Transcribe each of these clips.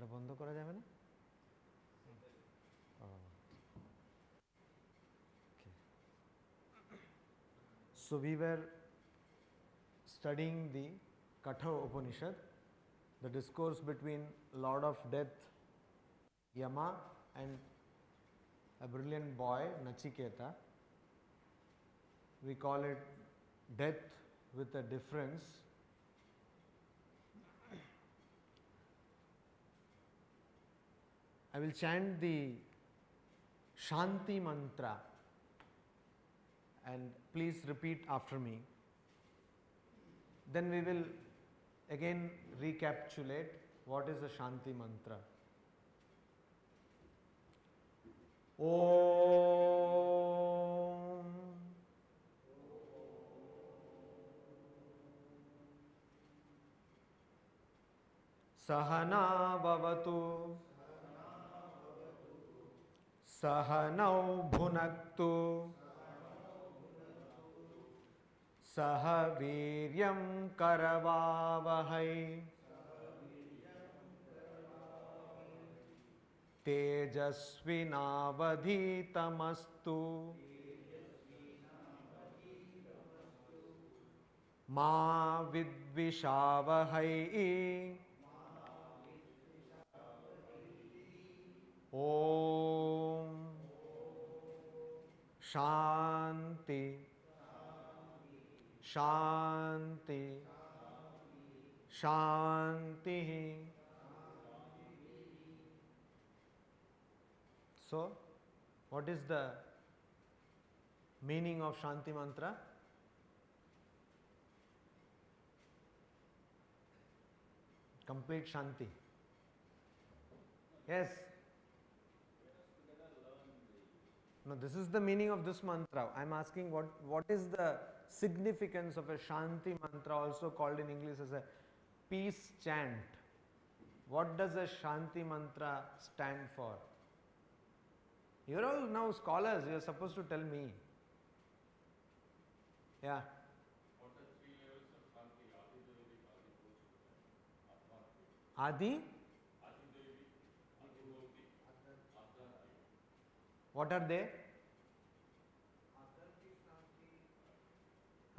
এটা বন্ধ করা যাবে না? So we were studying the Katha Upanishad, the discourse between Lord of Death, Yama, and a brilliant boy, Nachiketa. We call it death with a difference. I will chant the Shanti mantra and please repeat after me. Then we will again recapitulate what is the Shanti mantra. Om Sahana Bhavatu Sahanau Bhunaktu सह वीर्यं करवावहै तेजस्विनावधीतमस्तु मा विद्विषावहै Om Shanti Shanti, Shanti. So, what is the meaning of Shanti mantra? Complete Shanti. Yes. No, this is the meaning of this mantra. I am asking what is the significance of a Shanti mantra, also called in English as a peace chant. What does a Shanti mantra stand for? You are all now scholars, you are supposed to tell me. Yeah. What are 3 levels of Shanti? Adi? Adi Devi, Adi Bhauti, Adhyatmik. What are they?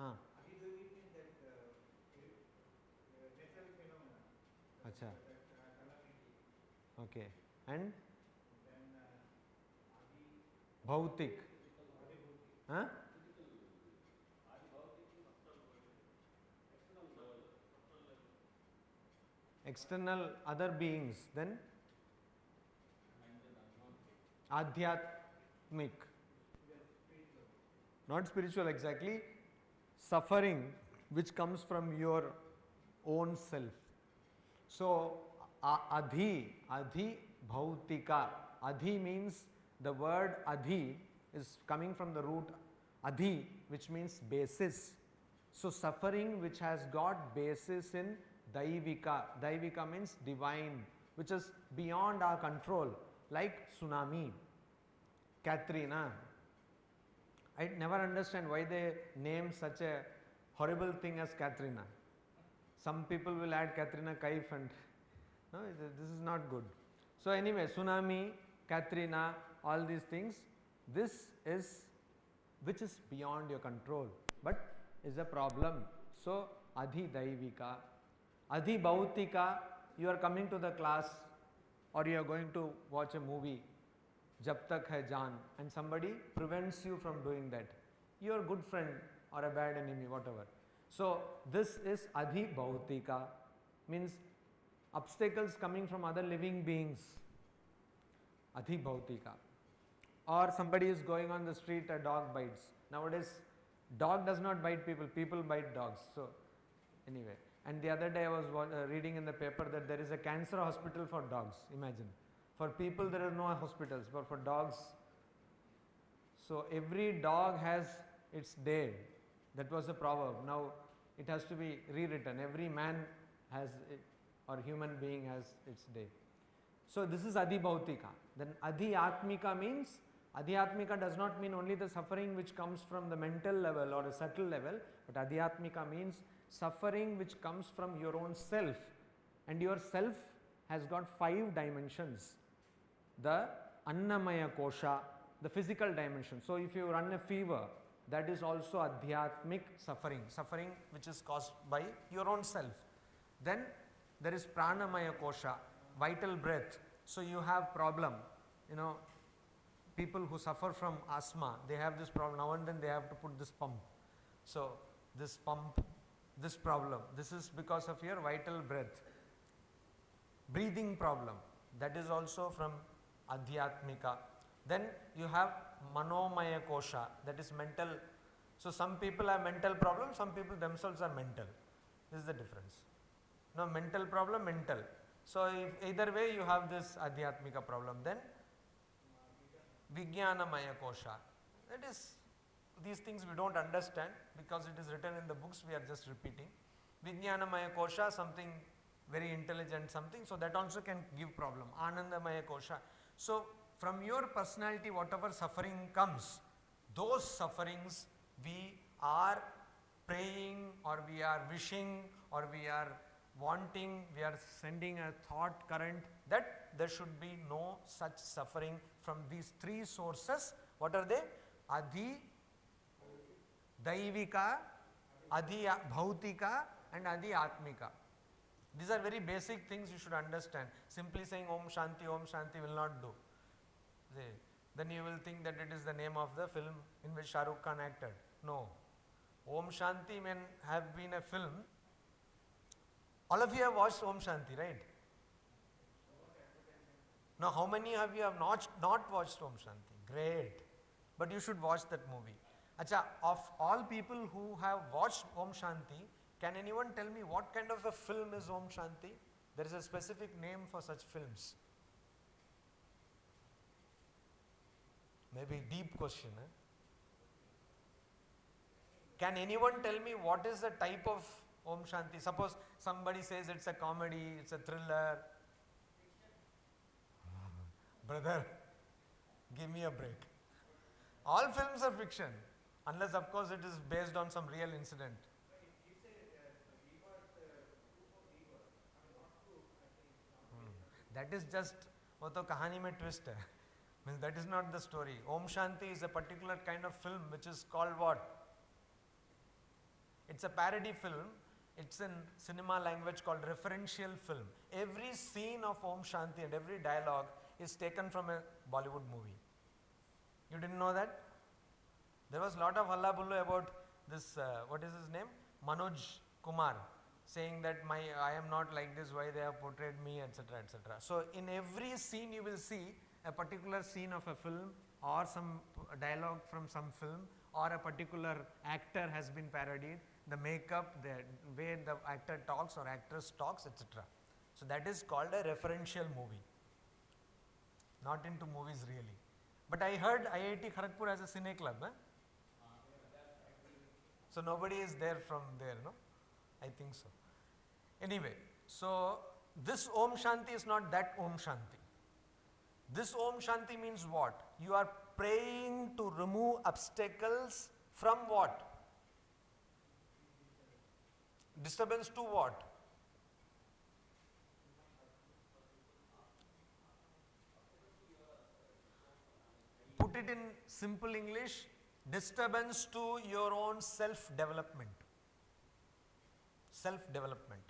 हाँ. अच्छा. Okay. And भौतिक. हाँ? External other beings. Then Adhyatmik. Not spiritual exactly. Suffering which comes from your own self. So, Adhi Bhautika. Adhi means, the word Adhi is coming from the root Adhi, which means basis. So, suffering which has got basis in Daivika. Daivika means divine, which is beyond our control, like tsunami, Katrina. I never understand why they name such a horrible thing as Katrina. Some people will add Katrina Kaif and no, this is not good. So anyway, tsunami, Katrina, all these things, this is which is beyond your control, but is a problem. So Adhi Daivika, Adhi Bhautika, you are coming to the class or you are going to watch a movie, Jab Tak Hai Jaan, and somebody prevents you from doing that. You are a good friend or a bad enemy, whatever. So this is Adhi Bhautika, means obstacles coming from other living beings. Adhi Bhautika. Or somebody is going on the street, a dog bites. Nowadays, dog does not bite people, people bite dogs. So anyway, and the other day I was reading in the paper that there is a cancer hospital for dogs, imagine. For people there are no hospitals, but for dogs. So every dog has its day. That was a proverb. Now it has to be rewritten. Every man has it, or human being has its day. So this is Adhi Bhautika. Then Adhyatmika means, Adhyatmika does not mean only the suffering which comes from the mental level or a subtle level, but Adhyatmika means suffering which comes from your own self, and your self has got 5 dimensions. The Annamaya Kosha, the physical dimension. So if you run a fever, that is also adhyatmic suffering, suffering which is caused by your own self. Then there is Pranamaya Kosha, vital breath. So you have problem, you know, people who suffer from asthma, they have this problem, now and then they have to put this pump. So this pump, this problem, this is because of your vital breath. Breathing problem, that is also from adhyatmika. Then you have manomaya kosha, that is mental. So some people have mental problems, some people themselves are mental. This is the difference. No, mental problem, mental. So if either way you have this adhyatmika problem. Then vijnanamaya kosha, that is, these things we don't understand because it is written in the books, we are just repeating. Vijnanamaya kosha, something very intelligent something, so that also can give problem. Anandamaya kosha. So from your personality, whatever suffering comes, those sufferings we are praying or we are wishing or we are wanting, we are sending a thought current that there should be no such suffering from these 3 sources. What are they? Adhi, Daivika, Adhi Bhautika and Adhi Atmika. These are very basic things you should understand. Simply saying Om Shanti will not do. Then you will think that it is the name of the film in which Shah Rukh Khan acted. No. Om Shanti may have been a film. All of you have watched Om Shanti, right? Now how many of you have not watched Om Shanti? Great. But you should watch that movie. Acha, of all people who have watched Om Shanti, can anyone tell me what kind of a film is Om Shanti? There is a specific name for such films. Maybe deep question. Can anyone tell me what is the type of Om Shanti? Suppose somebody says it's a comedy, it's a thriller. Brother, give me a break. All films are fiction, unless of course it is based on some real incident. That is just, वो तो कहानी में twist है. Means that is not the story. Om Shanti is a particular kind of film which is called what? It's a parody film. It's in cinema language called referential film. Every scene of Om Shanti and every dialogue is taken from a Bollywood movie. You didn't know that? There was a lot of hullabaloo about this, what is his name? Manoj Kumar, saying that I am not like this, why they have portrayed me, etc., etc. So in every scene you will see a particular scene of a film or some dialogue from some film or a particular actor has been parodied, the makeup, the way the actor talks or actress talks, etc. So that is called a referential movie. Not into movies really. But I heard IIT Kharagpur has a cine club. So nobody is there from there, no? I think so. Anyway, so this Om Shanti is not that Om Shanti. This Om Shanti means what? You are praying to remove obstacles from what? Disturbance to what? Put it in simple English, disturbance to your own self-development. Self-development.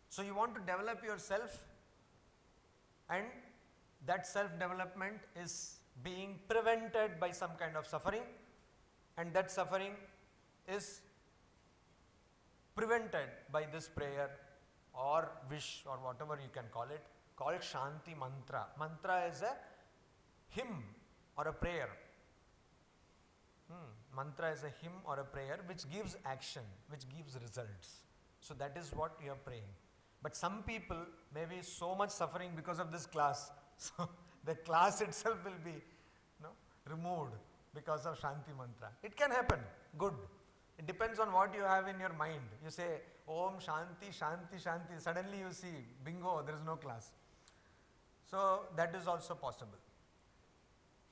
So you want to develop yourself, and that self-development is being prevented by some kind of suffering, and that suffering is prevented by this prayer or wish or whatever you can call it, called Shanti Mantra. Mantra is a hymn or a prayer. Mantra is a hymn or a prayer which gives action, which gives results. So that is what you are praying. But some people may be so much suffering because of this class. So the class itself will be removed because of Shanti Mantra. It can happen, good. It depends on what you have in your mind. You say, Om Shanti, Shanti, Shanti. Suddenly you see, bingo, there is no class. So that is also possible.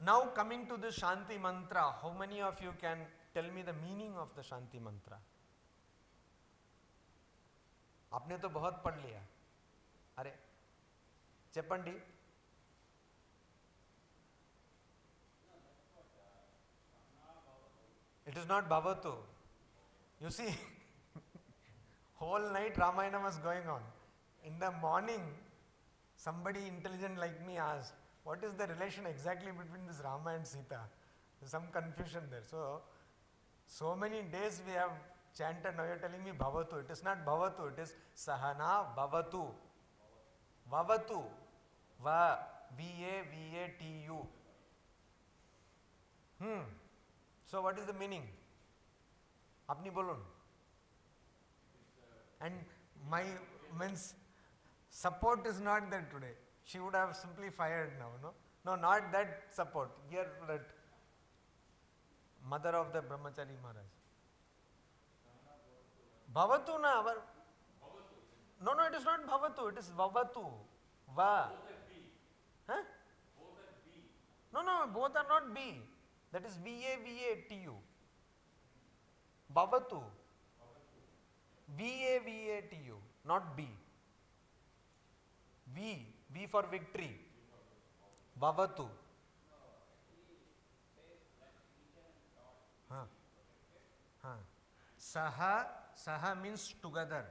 Now coming to the Shanti Mantra, how many of you can tell me the meaning of the Shanti Mantra? आपने तो बहुत पढ़ लिया. अरे Cheppandi. It is not Bhavatu. You see, whole night Ramayana was going on. In the morning, somebody intelligent like me asked, what is the relation exactly between this Rama and Sita? There's some confusion there. So many days we have chanted, now you are telling me Bhavatu. It is not Bhavatu, it is Sahana Bhavatu. Bhavatu. Va, V-A-V-A-T-U. So what is the meaning? Apni bolun. And my means support is not there today. She would have simply fired now, no? No, not that support. Here that mother of the Brahmachari Maharaj. Bhavatu na our. No, it is not Bhavatu, it is Vavatu. Va. Huh? No, both are not B. That is V-A-V-A-T-U. Bhavatu. V-A-V-A-T-U, not B. V for victory. Bhavatu. Saha means together.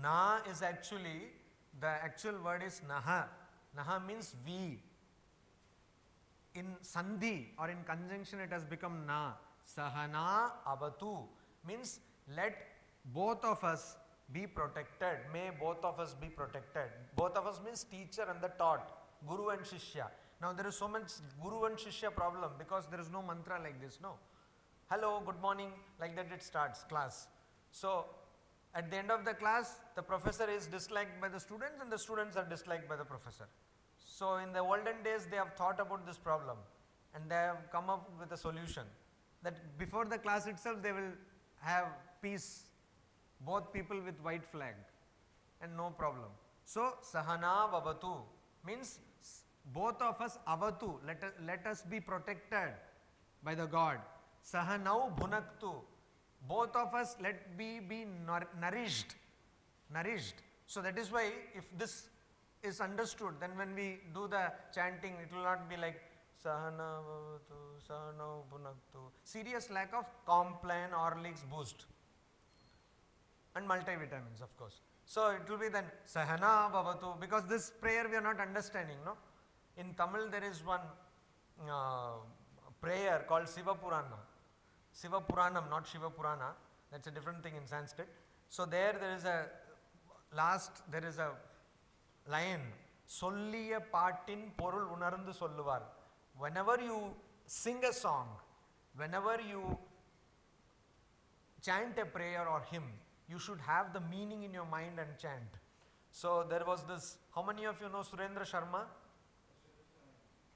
Na is actually, the actual word is Naha. Naha means we. In Sandhi or in conjunction it has become Na. Sahana avatu means let both of us be protected. May both of us be protected. Both of us means teacher and the taught. Guru and Shishya. Now there is so much Guru and Shishya problem because there is no mantra like this, no. Hello, good morning, like that it starts class. So at the end of the class, the professor is disliked by the students and the students are disliked by the professor. So in the olden days they have thought about this problem and they have come up with a solution that before the class itself they will have peace, both people with white flag and no problem. So Sahana Vavatu means both of us avatu, let us be protected by the God. Sahanau Bhunaktu, both of us let be nourished. So that is why if this is understood, then when we do the chanting, it will not be like Sahana Bhavatu, Sahanau Bhunaktu. Serious lack of Complan, Horlicks, Boost and multivitamins, of course. So it will be then Sahana Bhavatu, because this prayer we are not understanding, no? In Tamil there is one prayer called Siva Purana. Siva Puranam, not Shiva Purana. That's a different thing in Sanskrit. So there is a line, Solliya Patin Porul Unarundu Solluvar. Whenever you sing a song, whenever you chant a prayer or hymn, you should have the meaning in your mind and chant. So there was this, how many of you know Surendra Sharma?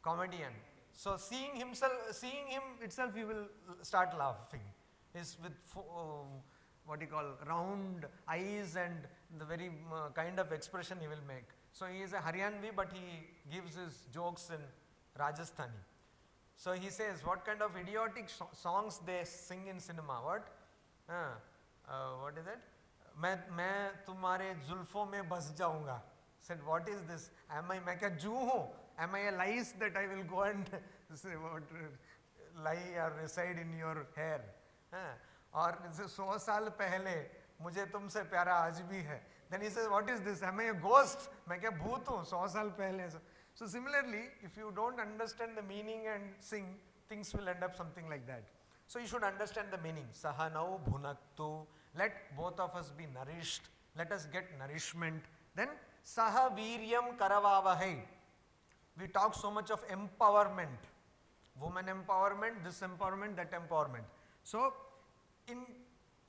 Comedian. So seeing him itself, you will start laughing. He's with what you call round eyes and the very kind of expression he will make. So he is a Haryanvi, but he gives his jokes in Rajasthani. So he says, what kind of idiotic songs they sing in cinema? What? What is it? मैं तुम्हारे जुल्फों में बस जाऊंगा. Said, what is this? मैं क्या जू हूँ? Am I a lice that I will go and say what, lie or reside in your hair? और 100 साल पहले मुझे तुमसे प्यारा आज भी है. Then he says, what is this? Am I a ghost? मैं क्या भूत हूँ 100 साल पहले? So similarly, if you don't understand the meaning and sing, things will end up something like that. So you should understand the meaning. Sahanau bhunaktu. Let both of us be nourished. Let us get nourishment. Then saha viryam karavavahai. We talk so much of empowerment. Woman empowerment, this empowerment, that empowerment. So in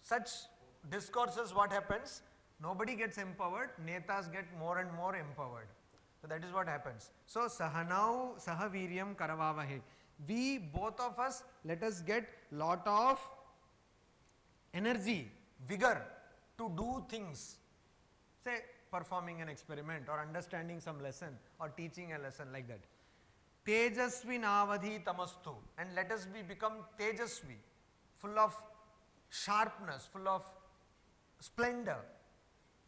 such discourses what happens? Nobody gets empowered, netas get more and more empowered. So that is what happens. So sahanau sahaviryam karavavahe. We, both of us, let us get lot of energy, vigor to do things. Say performing an experiment or understanding some lesson or teaching a lesson like that. Tejasvi navadhi tamastu, and let us become tejasvi, full of sharpness, full of splendor.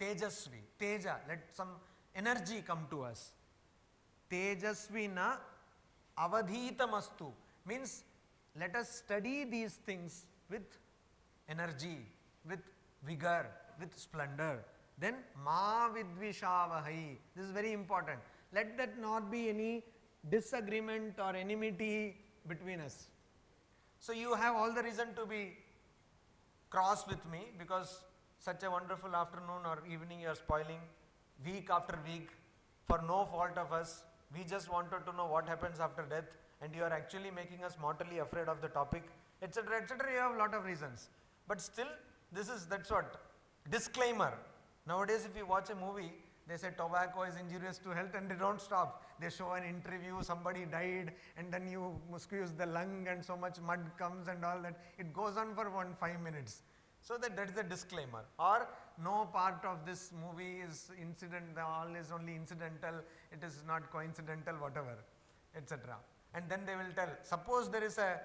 Tejasvi, teja, let some energy come to us. tejasvina avadhitamastu, means let us study these things with energy, with vigor, with splendor. Then ma vidvishavahai, this is very important. Let that not be any disagreement or enmity between us. So you have all the reason to be cross with me, because such a wonderful afternoon or evening you are spoiling week after week for no fault of us. We just wanted to know what happens after death, and you are actually making us mortally afraid of the topic, etc., etc. You have a lot of reasons. But still, that's what, disclaimer. Nowadays if you watch a movie, they say tobacco is injurious to health, and they don't stop. They show an interview, somebody died, and then you squeeze the lung and so much mud comes and all that. It goes on for 5 minutes. So that's the disclaimer. Or no part of this movie is all is only incidental, it is not coincidental, whatever, etc. And then they will tell, suppose there is a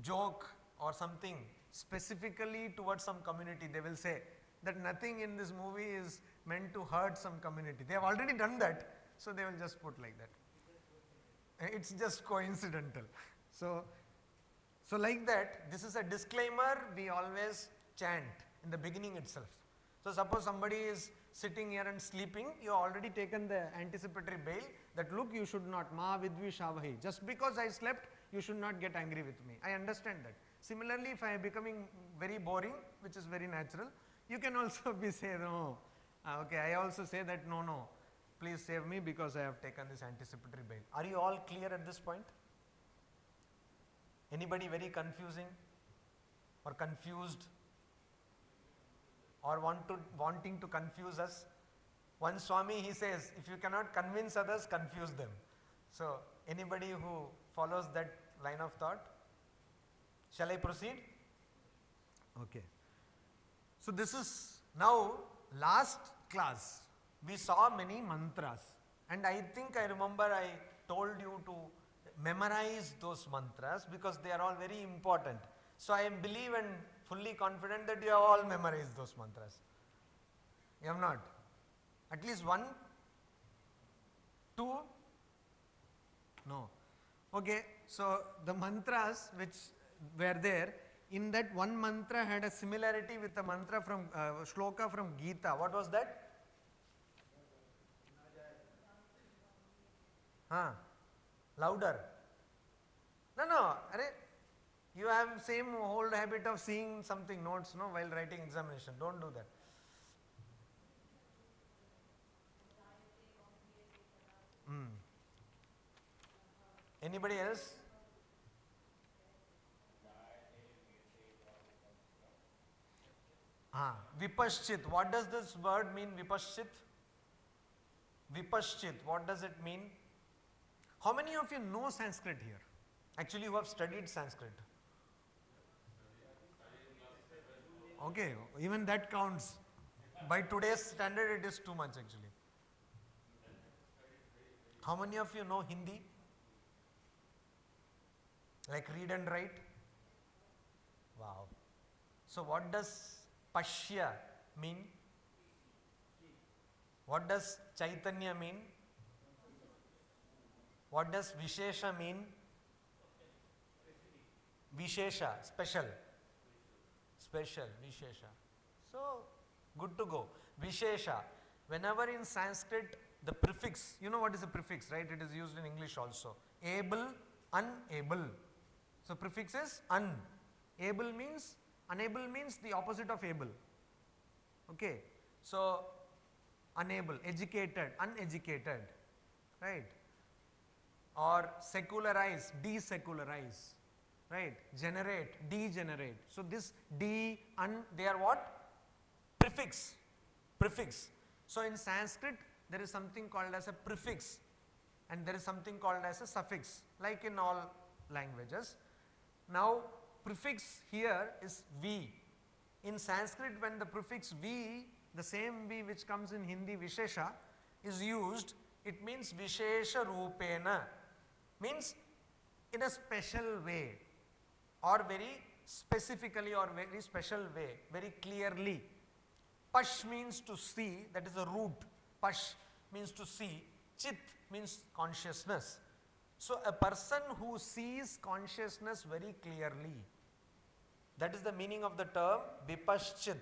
joke or something specifically towards some community, they will say that nothing in this movie is meant to hurt some community. They have already done that, so they will just put like that. It's just coincidental. So like that, this is a disclaimer we always chant in the beginning itself. So suppose somebody is sitting here and sleeping, you have already taken the anticipatory bail that look, you should not, ma vidvishavahai, just because I slept, you should not get angry with me. I understand that. Similarly, if I am becoming very boring, which is very natural, you can also be say, no, okay, I also say that no, please save me because I have taken this anticipatory bail. Are you all clear at this point? Anybody very confusing or confused or wanting to confuse us? One Swami, he says, if you cannot convince others, confuse them. So anybody who follows that line of thought? Shall I proceed? Okay. So this is now last class. We saw many mantras, and I think I remember I told you to memorize those mantras because they are all very important. So I believe and fully confident that you have all memorized those mantras. You have not? At least one? Two? No. Okay, so the mantras which were there, in that one mantra had a similarity with a mantra from shloka from Gita. What was that? Louder. No. You have same old habit of seeing something notes, no, while writing examination. Don't do that. Anybody else? Vipaschit. What does this word mean, Vipaschit? Vipaschit, what does it mean? How many of you know Sanskrit here? Actually, who have studied Sanskrit? Okay, even that counts. By today's standard, it is too much actually. How many of you know Hindi? Like read and write? Wow. So what does Pashya mean? What does Chaitanya mean? What does Vishesha mean? Vishesha, special. Special, Vishesha. So, good to go. Vishesha. Whenever in Sanskrit, the prefix, you know what is a prefix, right? It is used in English also. Able, unable. So, prefix is un. Able means, unable means the opposite of able. Okay. So, unable, educated, uneducated, right? Or secularize, desecularize, right? Generate, degenerate. So this de, un, they are what? Prefix, prefix. So in Sanskrit, there is something called as a prefix and there is something called as a suffix, like in all languages. Now prefix here is V. In Sanskrit, when the prefix V, the same V which comes in Hindi, Vishesha, is used, it means Vishesha Rupena, means in a special way or very specifically or very special way, very clearly. Pash means to see, that is the root. Pash means to see. Chit means consciousness. So a person who sees consciousness very clearly, that is the meaning of the term vipaschit.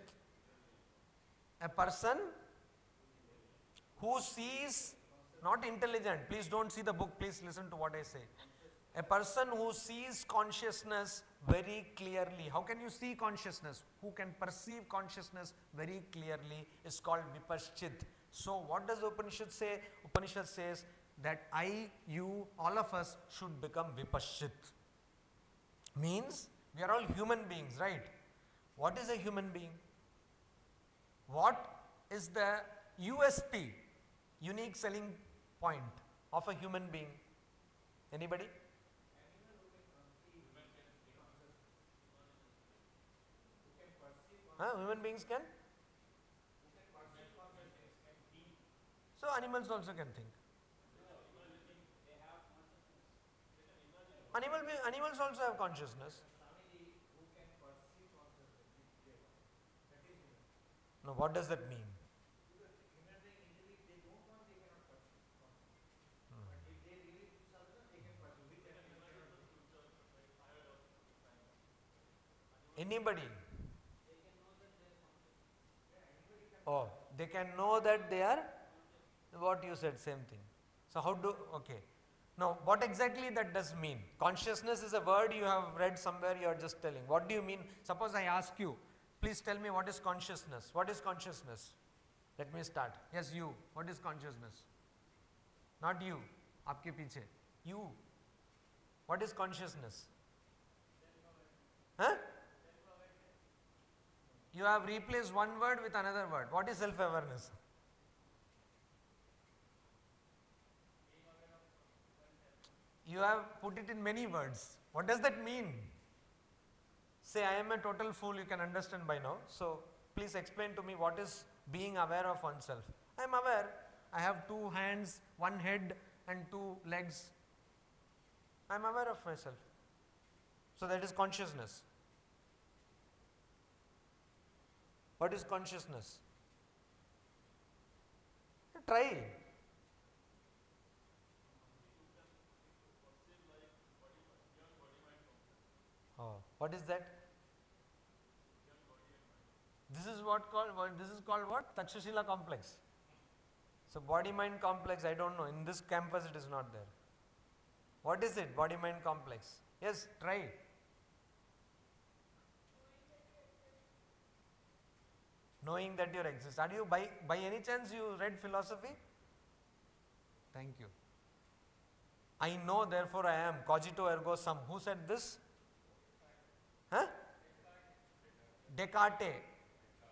A person who sees, not intelligent, please don't see the book, please listen to what I say. A person who sees consciousness very clearly. How can you see consciousness? Who can perceive consciousness very clearly is called vipaschit. So what does Upanishad say? Upanishad says that I, you, all of us should become vipaschit. Means we are all human beings, right? What is a human being? What is the USP, unique selling point of a human being? Anybody? Human beings can? So animals also can think. Animals also have consciousness. No, what does that mean? Anybody? Oh, they can know that they are, what you said, same thing. So how do, okay. Now, what exactly that does mean? Consciousness is a word you have read somewhere, you are just telling. What do you mean? Suppose I ask you, please tell me what is consciousness? What is consciousness? Let me start. Yes, you. What is consciousness? Not you. Aapke piche. You. What is consciousness? Huh? You have replaced one word with another word. What is self-awareness? You have put it in many words. What does that mean? Say, I am a total fool, you can understand by now. So, please explain to me what is being aware of oneself. I am aware. I have 2 hands, 1 head and 2 legs. I am aware of myself. So, that is consciousness. What is consciousness? Try. Oh, what is that? This is called what? Takshashila complex. So body mind complex, I don't know. In this campus it is not there. What is it? Body mind complex. Yes, try. Knowing that you exist. Are you by any chance you read philosophy? Thank you. I know, therefore I am. Cogito ergo sum. Who said this? Huh? Descartes.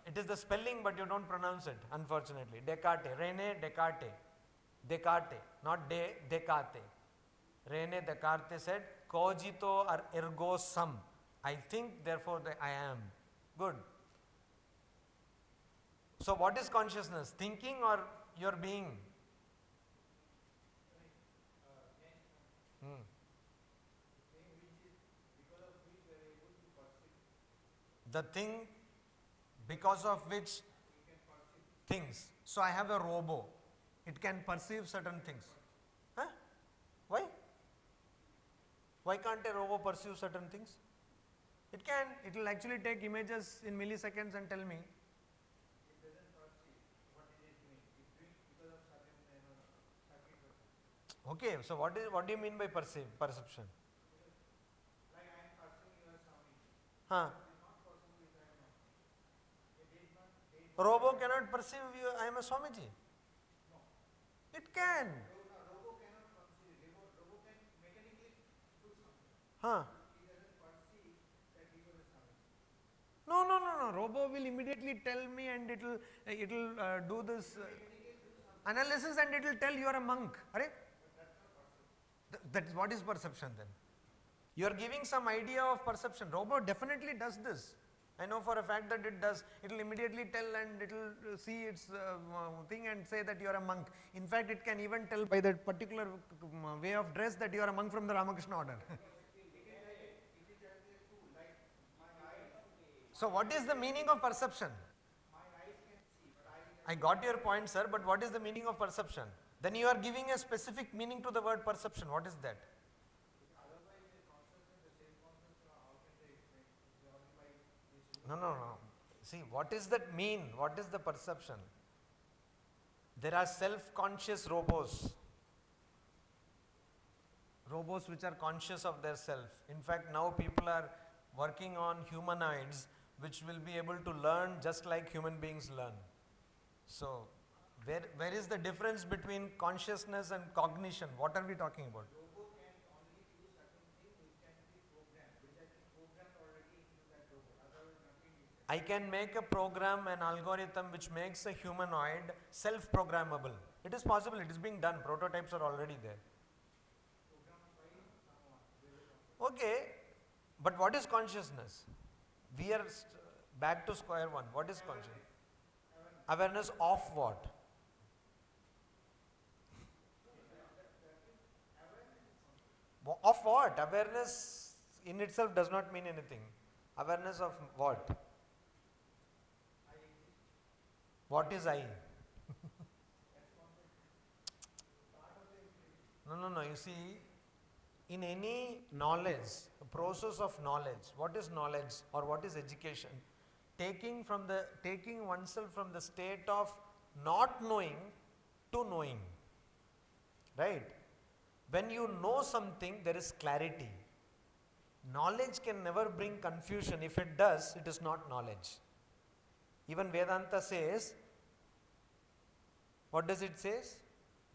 It is the spelling, but you don't pronounce it, unfortunately. Descartes. René Descartes. Descartes. Not Descartes. René Descartes said, cogito ergo sum. I think, therefore I am. Good. So what is consciousness? Thinking or your being? The thing because of which things. So I have a robo. It can perceive certain things. Huh? Why? Why can't a robo perceive certain things? It can. It will actually take images in milliseconds and tell me. It doesn't perceive what it is doing. It's doing because of certain circuit. Okay, so what do you mean by perception? Like I am perceiving you as Swami. Huh? It is not possible if I am not. Robo cannot perceive you, I am a Swamiji. No. It can. Robo cannot perceive. Robo can mechanically do something. Huh? He doesn't perceive that he was a Swami. No. Robo will immediately tell me and it will do this analysis and it will tell you are a monk. Are? That is what is perception then? You are giving some idea of perception. Robo definitely does this. I know for a fact that it does. It will immediately tell and it will see its thing and say that you are a monk. In fact, it can even tell by that particular way of dress that you are a monk from the Ramakrishna order. So what is the meaning of perception? My eyes can see, but I I got your point, sir, but what is the meaning of perception? Then you are giving a specific meaning to the word perception. What is that? Otherwise, the consciousness, the same consciousness, how can they explain? It's only by this. No. See, what is that mean? What is the perception? There are self-conscious robots. Robots which are conscious of their self. In fact, now people are working on humanoids which will be able to learn just like human beings learn. So, where is the difference between consciousness and cognition? What are we talking about? Robot can only do certain things which can be programmed, which has been programmed already into that robot. Otherwise, nothing is there. I can make a program, an algorithm which makes a humanoid self-programmable. It is possible, it is being done, prototypes are already there. Programmed by someone. Okay, but what is consciousness? We are back to square one. What is consciousness? Awareness of what? Of what? Awareness in itself does not mean anything. Awareness of what? What is I? No. You see, in any knowledge, a process of knowledge, what is knowledge or what is education? Taking oneself from the state of not knowing to knowing. Right? When you know something, there is clarity. Knowledge can never bring confusion. If it does, it is not knowledge. Even Vedanta says, what does it say?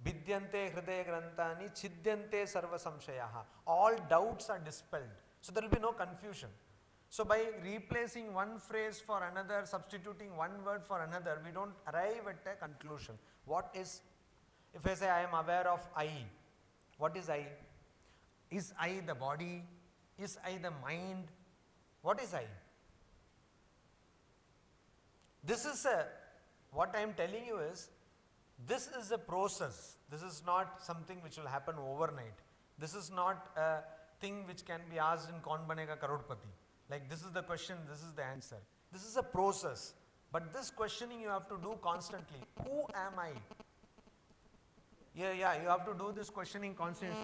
Vidyante hridaya grantani chidyante sarva samshayaha. All doubts are dispelled. So there will be no confusion. So by replacing one phrase for another, substituting one word for another, we don't arrive at a conclusion. What is, if I say I am aware of I, what is I? Is I the body? Is I the mind? What is I? This is what I am telling you is, this is a process. This is not something which will happen overnight. This is not a thing which can be asked in Kaun Banega Crorepati. Like this is the question, this is the answer. This is a process. But this questioning you have to do constantly. Who am I? Yeah, you have to do this questioning constantly.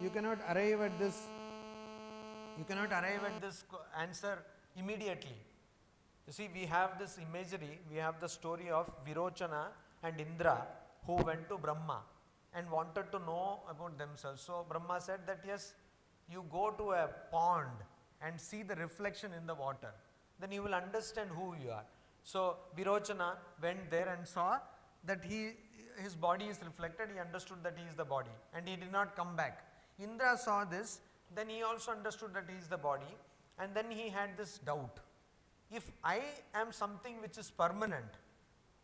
You cannot arrive at this. You cannot arrive at this answer immediately. You see, we have this imagery. We have the story of Virochana and Indra who went to Brahma and wanted to know about themselves. So Brahma said that yes, you go to a pond and see the reflection in the water. Then you will understand who you are. So Virochana went there and saw that his body is reflected. He understood that he is the body and he did not come back. Indra saw this, then he also understood that he is the body, and then he had this doubt. If I am something which is permanent,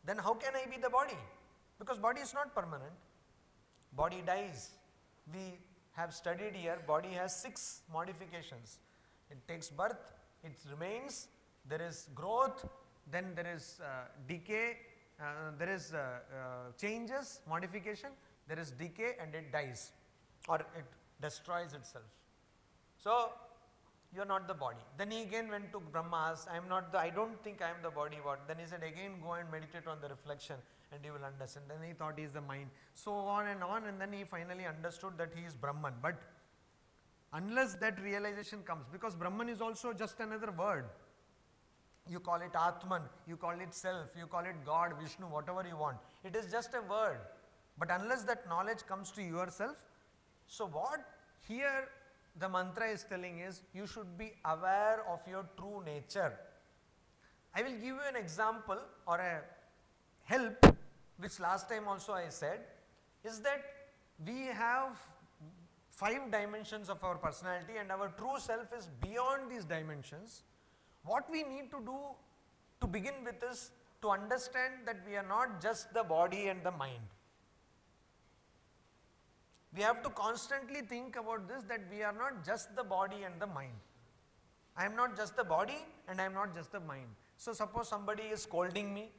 then how can I be the body? Because body is not permanent. Body dies. We have studied here, body has 6 modifications. It takes birth, it remains, there is growth, then there is decay, there is changes, modification, there is decay, and it dies or it destroys itself. So you are not the body. Then he again went to Brahma, asked, I don't think I am the body. What? Then he said, again go and meditate on the reflection and you will understand. Then he thought he is the mind. So on, and then he finally understood that he is Brahman. But unless that realization comes, because Brahman is also just another word. You call it Atman, you call it self, you call it God, Vishnu, whatever you want. It is just a word. But unless that knowledge comes to yourself, so what here the mantra is telling is, you should be aware of your true nature. I will give you an example or a help, which last time also I said, is that we have 5 dimensions of our personality and our true self is beyond these dimensions. What we need to do to begin with is to understand that we are not just the body and the mind. We have to constantly think about this, that we are not just the body and the mind. I am not just the body and I am not just the mind. So suppose somebody is scolding me,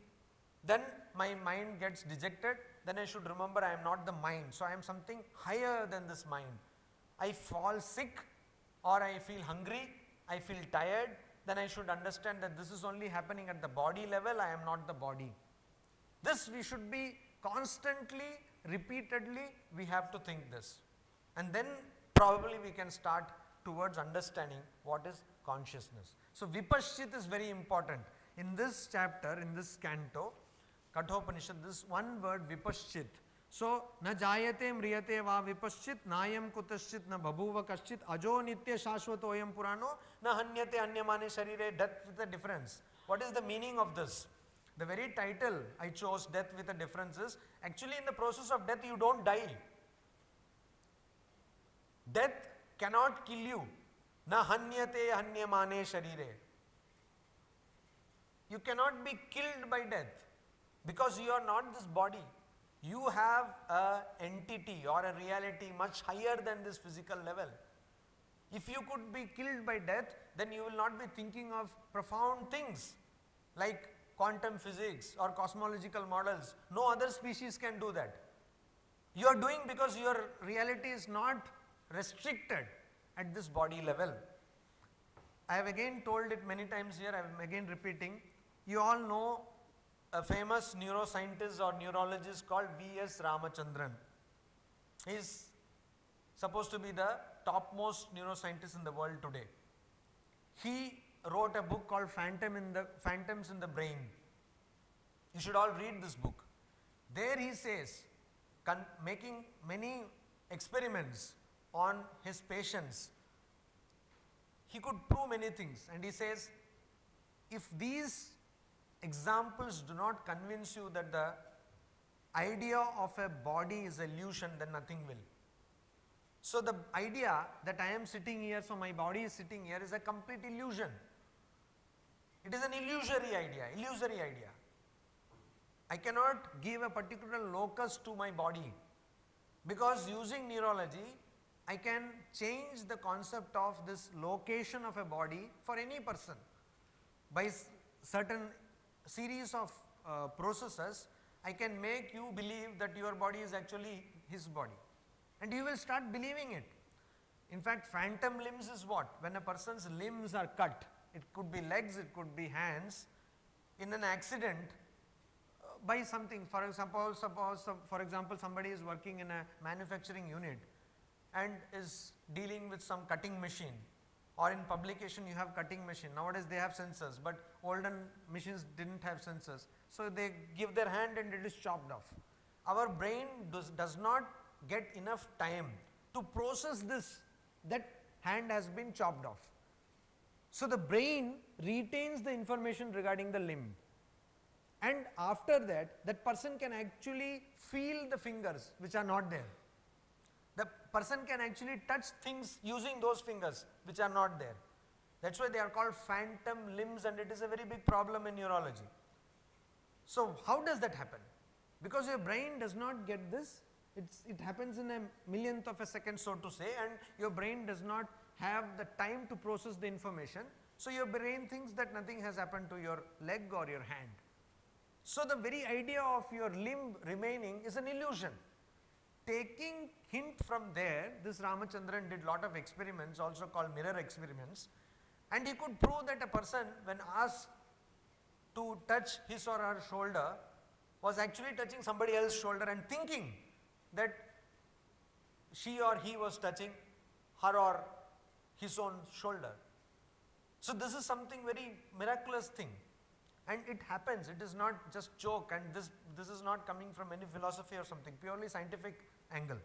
then my mind gets dejected, then I should remember I am not the mind. So I am something higher than this mind. I fall sick or I feel hungry, I feel tired, then I should understand that this is only happening at the body level, I am not the body. This we should be constantly, repeatedly, we have to think this. And then probably we can start towards understanding what is consciousness. So Vipashchit is very important. In this chapter, in this canto, Katha Upanishad, this one word Vipashchit. So, na jayate mriyate va vipashchit, nayam kutaschit na babhuva kaschit, ajo nitya shashvatoyam purano, na hanyate anyamane sharire, death with a difference. What is the meaning of this? The very title I chose, death with a difference, is actually in the process of death you don't die. Death cannot kill you. Na hanyate hanyamane sharire. You cannot be killed by death because you are not this body. You have an entity or a reality much higher than this physical level. If you could be killed by death, then you will not be thinking of profound things like quantum physics or cosmological models. No other species can do that. You are doing because your reality is not restricted at this body level. I have again told it many times here, I am again repeating. You all know a famous neuroscientist or neurologist called V.S. Ramachandran. He is supposed to be the topmost neuroscientist in the world today. He wrote a book called Phantoms in the Brain. You should all read this book. There he says, making many experiments on his patients, he could prove many things, and he says, if these examples do not convince you that the idea of a body is illusion, then nothing will. So the idea that I am sitting here, so my body is sitting here, is a complete illusion. It is an illusory idea. I cannot give a particular locus to my body, because using neurology, I can change the concept of this location of a body for any person. By certain series of processes, I can make you believe that your body is actually his body, and you will start believing it. In fact, phantom limbs is what? When a person's limbs are cut, it could be legs, it could be hands, in an accident by something. For example, somebody is working in a manufacturing unit and is dealing with some cutting machine, or in publication you have cutting machine. Nowadays they have sensors, but olden machines didn't have sensors. So they give their hand and it is chopped off. Our brain does not get enough time to process this, that hand has been chopped off. So the brain retains the information regarding the limb, and after that, that person can actually feel the fingers which are not there. The person can actually touch things using those fingers which are not there. That is why they are called phantom limbs, and it is a very big problem in neurology. So how does that happen? Because your brain does not get this, it happens in a millionth of a second, so to say, and your brain does not have the time to process the information. So your brain thinks that nothing has happened to your leg or your hand. So the very idea of your limb remaining is an illusion. Taking hint from there, this Ramachandran did lot of experiments, also called mirror experiments, and he could prove that a person, when asked to touch his or her shoulder, was actually touching somebody else's shoulder and thinking that she or he was touching her or his own shoulder. So this is something very miraculous thing, and it happens. It is not just joke, and this is not coming from any philosophy or something, purely scientific angle.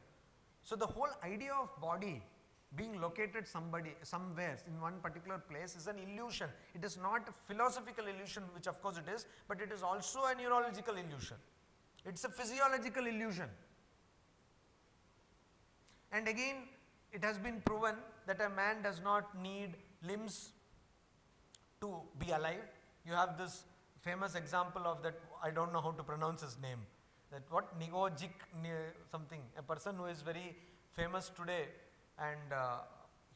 So the whole idea of body being located somewhere in one particular place is an illusion. It is not a philosophical illusion, which of course it is, but it is also a neurological illusion. It is a physiological illusion. And again, it has been proven that a man does not need limbs to be alive. You have this famous example of that, I don't know how to pronounce his name, that what, Nigojik something, a person who is very famous today, and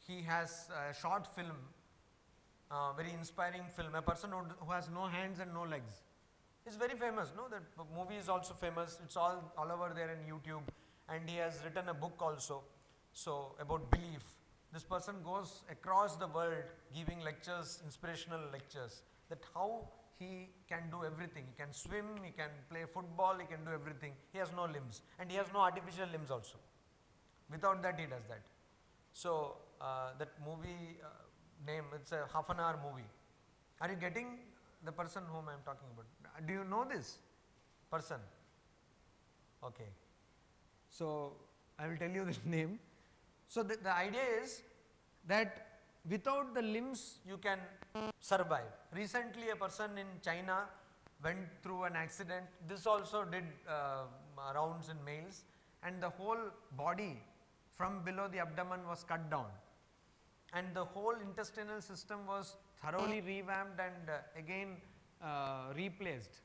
he has a short film, very inspiring film, a person who has no hands and no legs. It's very famous, no? That movie is also famous, it's all over there in YouTube, and he has written a book also, so about belief. This person goes across the world giving lectures, inspirational lectures, that how he can do everything. He can swim, he can play football, he can do everything. He has no limbs and he has no artificial limbs also. Without that he does that. So that movie name, it's a half an hour movie. Are you getting the person whom I am talking about? Do you know this person? Okay. So I will tell you this name. So the idea is that without the limbs you can survive. Recently a person in China went through an accident. This also did rounds in males, and the whole body from below the abdomen was cut down, and the whole intestinal system was thoroughly revamped and again replaced.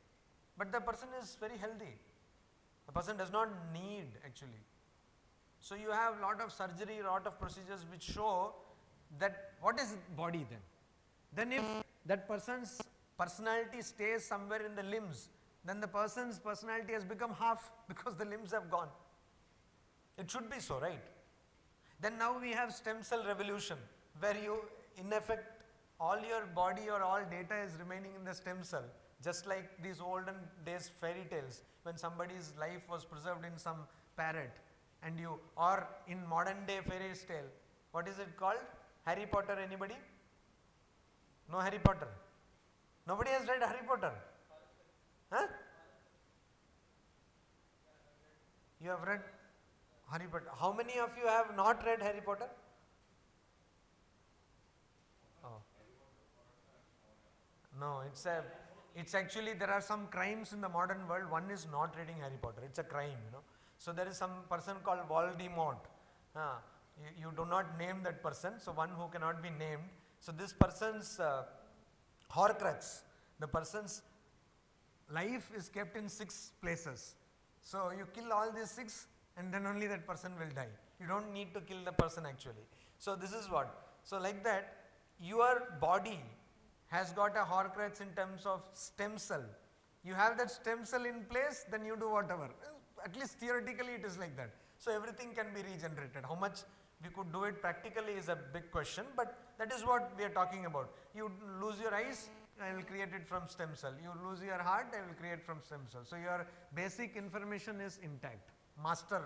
But the person is very healthy. The person does not need actually. So you have lot of surgery, lot of procedures which show that what is body then? Then if that person's personality stays somewhere in the limbs, then the person's personality has become half because the limbs have gone. It should be so, right? Then now we have stem cell revolution, where you in effect all your body or all data is remaining in the stem cell, just like these olden days fairy tales when somebody's life was preserved in some parrot, and you, or in modern day fairy tale, what is it called? Harry Potter, anybody? No Harry Potter? Nobody has read Harry Potter? Huh? You have read Harry Potter. How many of you have not read Harry Potter? Oh. No, it's actually, there are some crimes in the modern world. One is not reading Harry Potter. It's a crime, you know. So there is some person called Voldemort. You do not name that person, so one who cannot be named. So this person's Horcrux, the person's life is kept in 6 places. So you kill all these 6 and then only that person will die. You don't need to kill the person actually. So this is what. So like that, your body has got a Horcrux in terms of stem cell. You have that stem cell in place, then you do whatever. At least theoretically it is like that. So everything can be regenerated. How much we could do it practically is a big question, but that is what we are talking about. You lose your eyes, I will create it from stem cell. You lose your heart, I will create from stem cell. So your basic information is intact. Master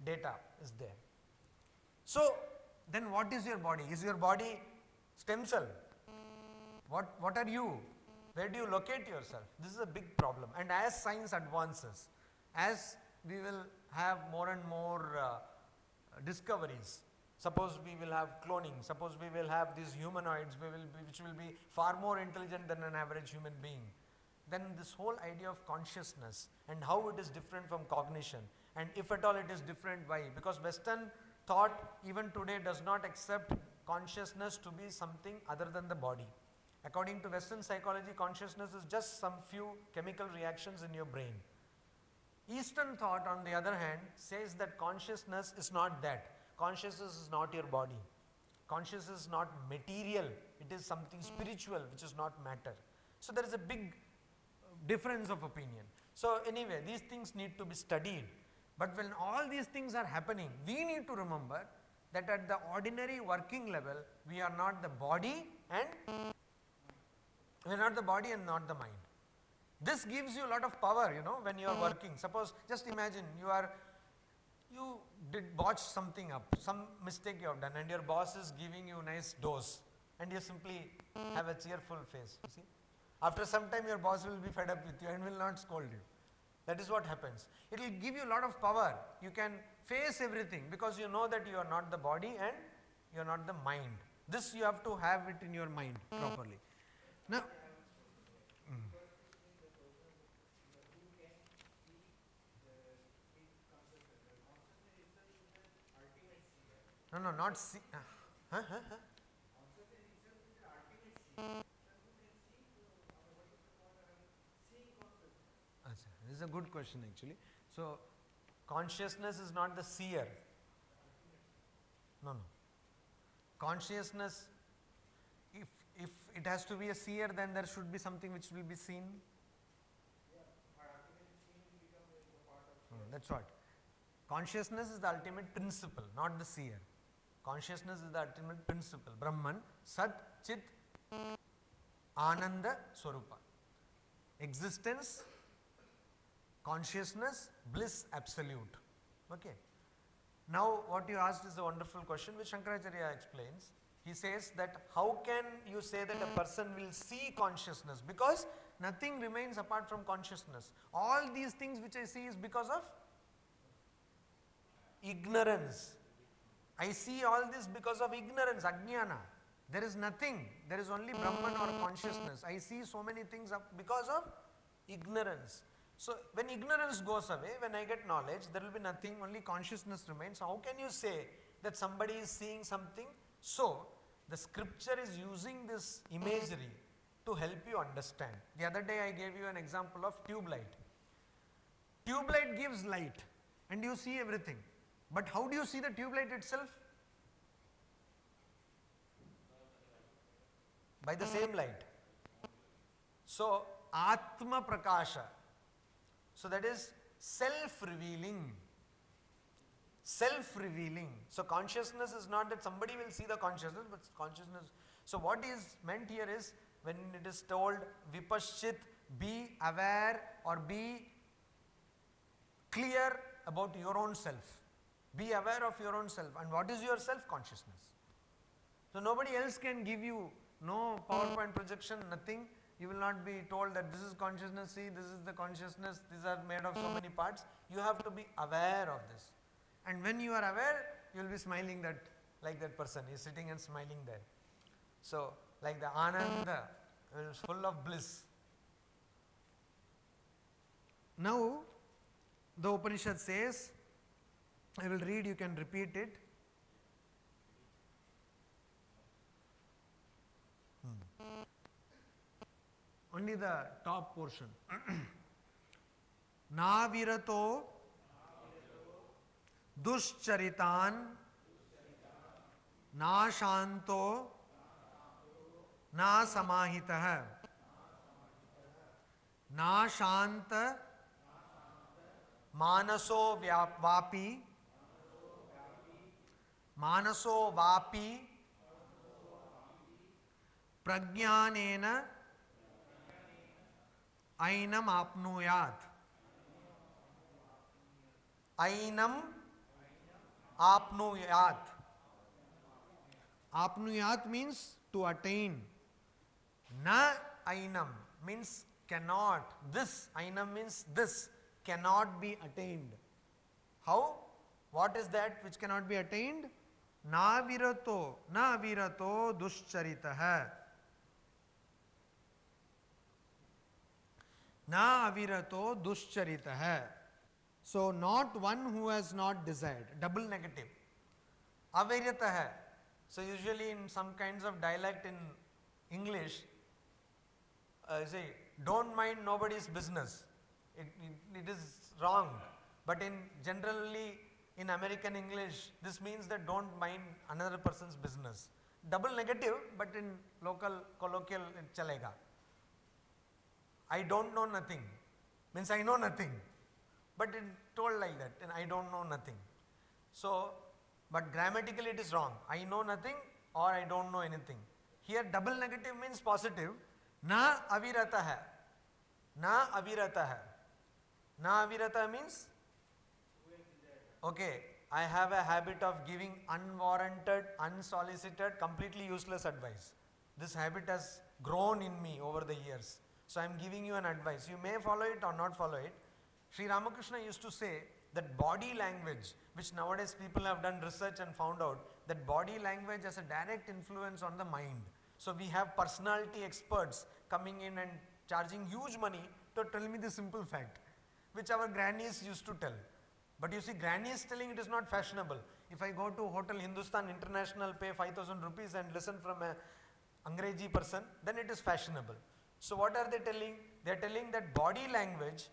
data is there. So then what is your body? Is your body stem cell? What are you? Where do you locate yourself? This is a big problem. And as science advances, as we will have more and more discoveries, suppose we will have cloning, suppose we will have these humanoids which will be far more intelligent than an average human being, then this whole idea of consciousness and how it is different from cognition, and if at all it is different, why? Because Western thought even today does not accept consciousness to be something other than the body. According to Western psychology, consciousness is just some few chemical reactions in your brain. Eastern thought, on the other hand, says that consciousness is not that. Consciousness is not your body. Consciousness is not material. It is something spiritual which is not matter. So there is a big difference of opinion. So anyway, these things need to be studied. But when all these things are happening, we need to remember that at the ordinary working level, we are not the body and not the mind. This gives you a lot of power, you know, when you are working. Suppose, just imagine you did botch something up, some mistake you have done, and your boss is giving you a nice dose, and you simply have a cheerful face, you see. After some time your boss will be fed up with you and will not scold you. That is what happens. It will give you a lot of power. You can face everything because you know that you are not the body and you are not the mind. This you have to have it in your mind properly. Now, no, not see. This is a good question actually. So, consciousness is not the seer. No. Consciousness, if it has to be a seer, then there should be something which will be seen. That's what. Consciousness is the ultimate principle, not the seer. Consciousness is the ultimate principle. Brahman, Sat, Chit, Ananda Swarupa. Existence, consciousness, bliss absolute. Okay. Now what you asked is a wonderful question which Shankaracharya explains. He says that how can you say that a person will see consciousness, because nothing remains apart from consciousness. All these things which I see is because of ignorance. I see all this because of ignorance, ajnana. There is nothing, there is only Brahman or consciousness. I see so many things because of ignorance. So when ignorance goes away, when I get knowledge, there will be nothing, only consciousness remains. How can you say that somebody is seeing something? So the scripture is using this imagery to help you understand. The other day I gave you an example of tube light. Tube light gives light and you see everything. But how do you see the tube light itself? By the same light. So Atma Prakasha. So that is self-revealing. Self-revealing. So consciousness is not that somebody will see the consciousness, but consciousness. So what is meant here is, when it is told Vipashchit, be aware or be clear about your own self. Be aware of your own self. And what is your self? Consciousness. So nobody else can give you no PowerPoint projection, nothing. You will not be told that this is consciousness, see, this is the consciousness, these are made of so many parts. You have to be aware of this. And when you are aware, you will be smiling that, like that person, he is sitting and smiling there. So, like the Ananda, it is full of bliss. Now, the Upanishad says, I will read, you can repeat it. Only the top portion. Navirato duscharitan na shanto na samahitah na shanta manaso vapi prajnanena ainam apnuyat. Ainam apnuyat. Apnuyat means to attain. Na ainam means cannot. This ainam means this cannot be attained. How? What is that which cannot be attained? Na virato duscharitaha. Na avirato duscharitaha. So not one who has not desired. Double negative. Avirataha. So usually in some kinds of dialect in English, say, don't mind nobody's business. It is wrong. But in generally in American English, this means that don't mind another person's business. Double negative, but in local colloquial it chalega. I don't know nothing, means I know nothing, but it told like that, and I don't know nothing. So, but grammatically it is wrong. I know nothing or I don't know anything. Here double negative means positive. Na avirataha. Na avirataha. Na avirata means, okay, I have a habit of giving unwarranted, unsolicited, completely useless advice. This habit has grown in me over the years. So I am giving you an advice. You may follow it or not follow it. Sri Ramakrishna used to say that body language, which nowadays people have done research and found out that body language has a direct influence on the mind. So we have personality experts coming in and charging huge money to tell me the simple fact, which our grannies used to tell. But you see, grannies telling it is not fashionable. If I go to Hotel Hindustan International, pay 5,000 rupees and listen from a Angreji person, then it is fashionable. So what are they telling? They are telling that body language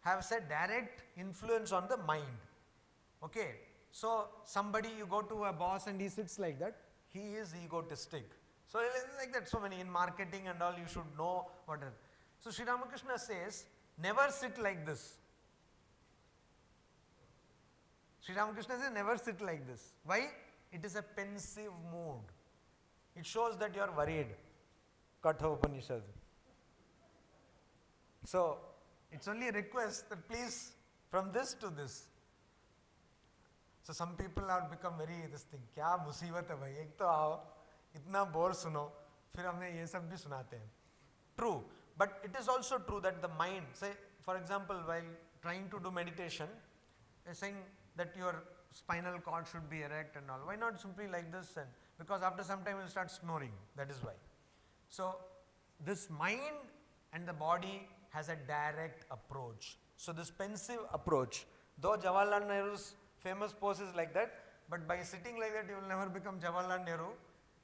has a direct influence on the mind. Okay. So somebody, you go to a boss and he sits like that, he is egotistic. So like that, so many in marketing and all, you should know what is. So Sri Ramakrishna says, never sit like this. Sri Ramakrishna says, never sit like this. Why? It is a pensive mood. It shows that you are worried. Katha Upanishad. So, it's only a request that please from this to this. So some people have become very this thing, क्या मुसीबत है भाई, एक तो आओ, इतना bore सुनो, फिर हमें ये सब भी सुनाते हैं. True, but it is also true that the mind, say for example while trying to do meditation, they're saying that your spinal cord should be erect and all. Why not simply like this? And because after some time you will start snoring, that is why. So this mind and the body has a direct approach. So this pensive approach, though Jawaharlal Nehru's famous pose is like that, but by sitting like that you will never become Jawaharlal Nehru,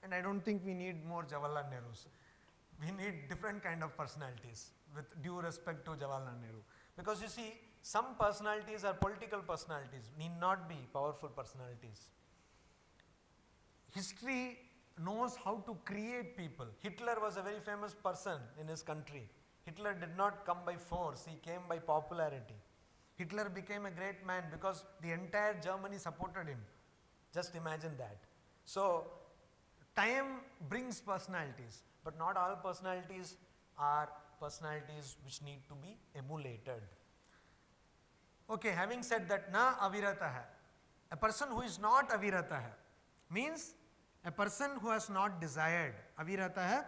and I don't think we need more Jawaharlal Nehrus. We need different kind of personalities with due respect to Jawaharlal Nehru. Because you see, some personalities are political personalities, need not be powerful personalities. History knows how to create people. Hitler was a very famous person in his country. Hitler did not come by force, he came by popularity. Hitler became a great man because the entire Germany supported him. Just imagine that. So, time brings personalities, but not all personalities are personalities which need to be emulated. Okay, having said that, na avirata hai. A person who is not avirata hai means a person who has not desired. Avirata hai,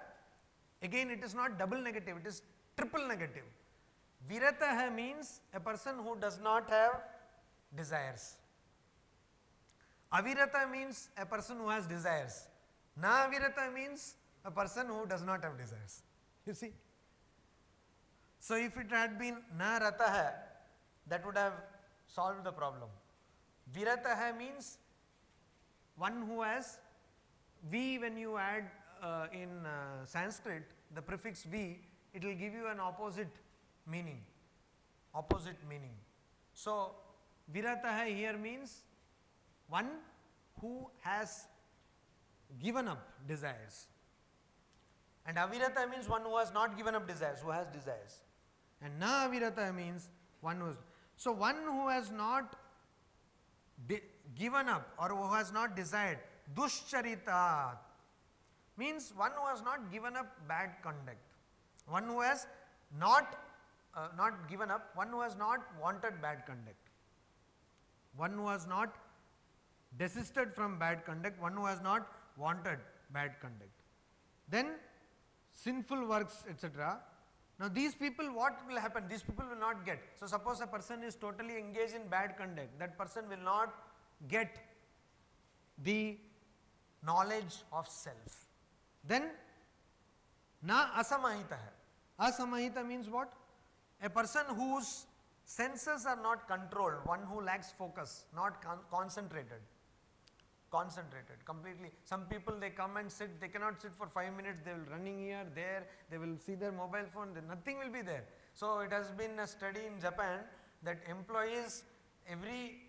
again it is not double negative, it is triple negative. Virata hai means a person who does not have desires. Avirata means a person who has desires. Na avirata means a person who does not have desires. You see? So if it had been na rata hai, that would have solved the problem. Virata hai means one who has, V when you add in Sanskrit, the prefix V, it will give you an opposite meaning. Opposite meaning. So, virata hai here means one who has given up desires. And avirata means one who has not given up desires, who has desires. And na avirata means one who is. So, one who has not given up or who has not desired, duscharita means one who has not given up bad conduct. One who has not given up, one who has not wanted bad conduct. One who has not desisted from bad conduct, one who has not wanted bad conduct. Then sinful works, etc. Now these people, what will happen? These people will not get. So suppose a person is totally engaged in bad conduct, that person will not get the knowledge of self. Then na asamahita hai. Asamahita means what? A person whose senses are not controlled, one who lacks focus, not concentrated. Concentrated completely. Some people, they come and sit, they cannot sit for 5 minutes, they will running here, there, they will see their mobile phone, then nothing will be there. So it has been a study in Japan that employees every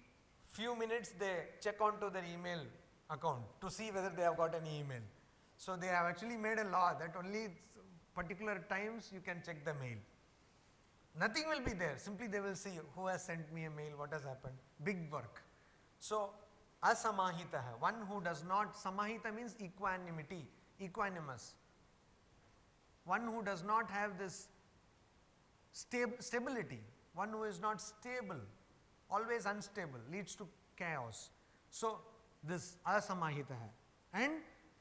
few minutes they check onto their email account to see whether they have got any email. So they have actually made a law that only particular times you can check the mail. Nothing will be there, simply they will see who has sent me a mail, what has happened, big work. So asamahita hai, one who does not, samahita means equanimity, equanimous. One who does not have this stability, one who is not stable, always unstable, leads to chaos. So this asamahita hai. And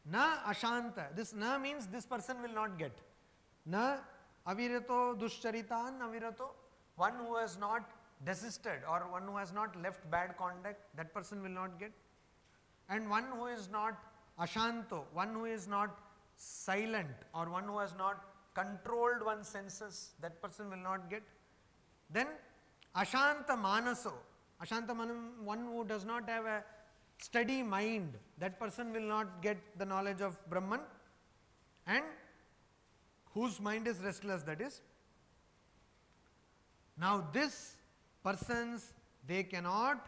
na ashanta, this na means this person will not get. Na avirato duscharitan avirato, one who has not desisted or one who has not left bad conduct, that person will not get. And one who is not ashanto, one who is not silent or one who has not controlled one's senses, that person will not get. Then ashanta manaso, ashanta manam, one who does not have a steady mind, that person will not get the knowledge of Brahman. And whose mind is restless, that is. Now this persons, they cannot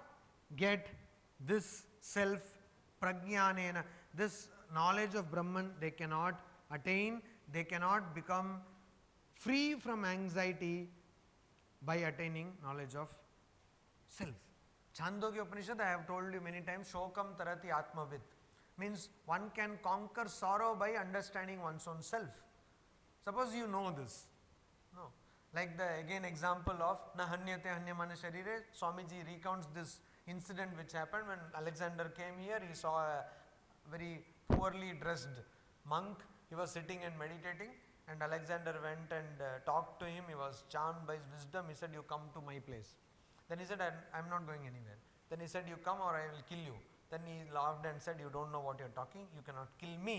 get this self prajnanena, this knowledge of Brahman, they cannot attain, they cannot become free from anxiety by attaining knowledge of self. Chandogya Upanishad, I have told you many times, Shokam Tarati Atmavid, means one can conquer sorrow by understanding one's own self. Suppose you know this. No. Like the again example of na hanyate hanyamana sharire, Swamiji recounts this incident which happened when Alexander came here. He saw a very poorly dressed monk. He was sitting and meditating, and Alexander went and talked to him. He was charmed by his wisdom. He said, "You come to my place." Then he said, I'm not going anywhere. Then he said, "You come or I will kill you." Then he laughed and said, "You don't know what you are talking. You cannot kill me."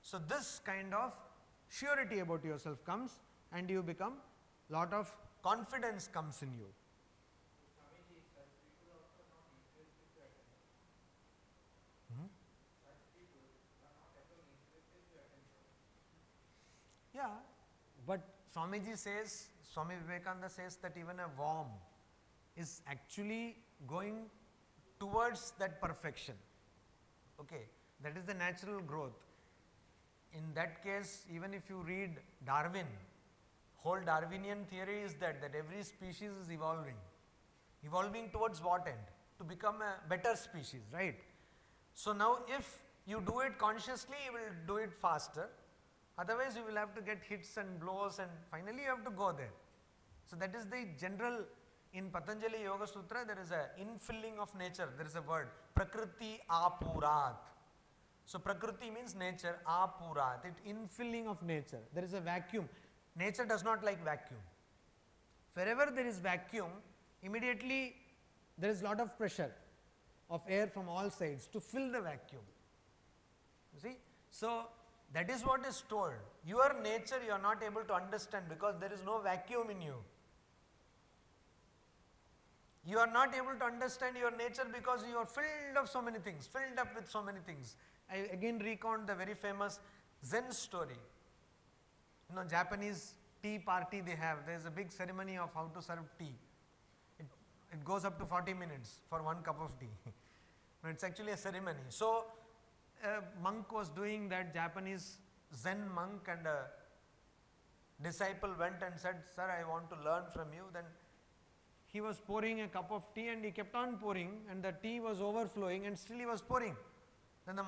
So this kind of surety about yourself comes, and you become, lot of confidence comes in you. Swamiji, such people also not interested to attend. Such people are not at all interested to attend. Yeah, but Swamiji says, Swami Vivekananda says that even a worm is actually going towards that perfection. Okay, that is the natural growth. In that case, even if you read Darwin, whole Darwinian theory is that every species is evolving. Evolving towards what end? To become a better species, right? So now if you do it consciously, you will do it faster. Otherwise, you will have to get hits and blows, and finally you have to go there. So that is the general, in Patanjali Yoga Sutra, there is a infilling of nature. There is a word, Prakriti Apurat. So Prakriti means nature, Apurat, it infilling of nature. There is a vacuum. Nature does not like vacuum. Wherever there is vacuum, immediately there is lot of pressure of air from all sides to fill the vacuum. You see? So that is what is told. Your nature you are not able to understand because there is no vacuum in you. You are not able to understand your nature because you are filled of so many things, filled up with so many things. I again recount the very famous Zen story. You know, Japanese tea party they have. There is a big ceremony of how to serve tea. It goes up to 40 minutes for one cup of tea. It's actually a ceremony. So a monk was doing that, Japanese Zen monk, and a disciple went and said, "Sir, I want to learn from you." Then he was pouring a cup of tea and he kept on pouring, and the tea was overflowing and still he was pouring. Then the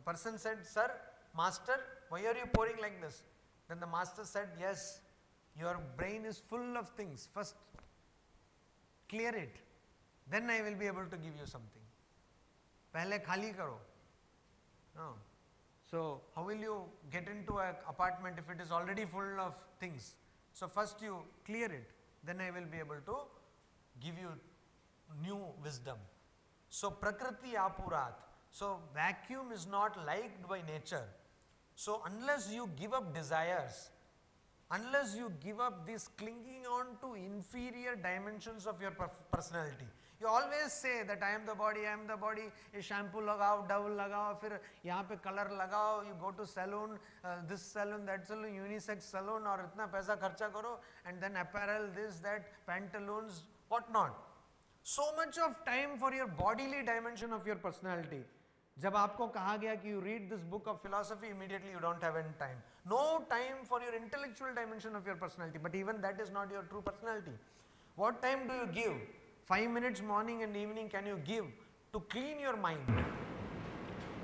person said, "Sir, master, why are you pouring like this?" Then the master said, "Yes, your brain is full of things. First clear it, then I will be able to give you something. Pehle khali karo." No. So how will you get into an apartment if it is already full of things? So first you clear it, then I will be able to give you new wisdom. So Prakriti Apurat. So vacuum is not liked by nature. So unless you give up desires, unless you give up this clinging on to inferior dimensions of your personality, you always say that I am the body, a shampoo lagao, dove lagao, fir yahan pe color lagao, you go to salon, this salon, that salon, unisex salon, or itna paisa kharcha karo, and then apparel, this, that, pantaloons, what not. So much of time for your bodily dimension of your personality. जब आपको कहा गया कि you read this book of philosophy, immediately you don't have any time. No time for your intellectual dimension of your personality, but even that is not your true personality. What time do you give? 5 minutes morning and evening can you give to clean your mind?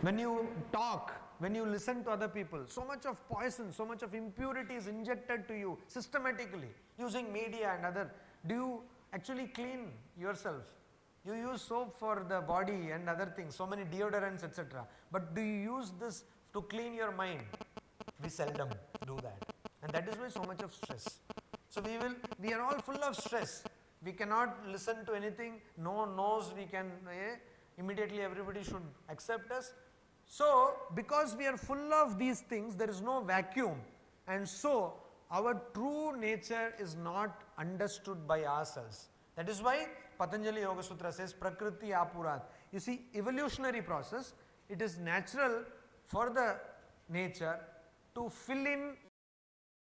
When you talk, when you listen to other people, so much of poison, so much of impurity is injected to you systematically using media and other. Do you actually clean yourself? You use soap for the body and other things, so many deodorants, etc. But do you use this to clean your mind? We seldom do that. And that is why so much of stress. So we are all full of stress. We cannot listen to anything, no one knows we can, immediately everybody should accept us. So because we are full of these things, there is no vacuum, and so our true nature is not understood by ourselves. That is why Patanjali Yoga Sutra says Prakriti Apurat. You see, evolutionary process, it is natural for the nature to fill in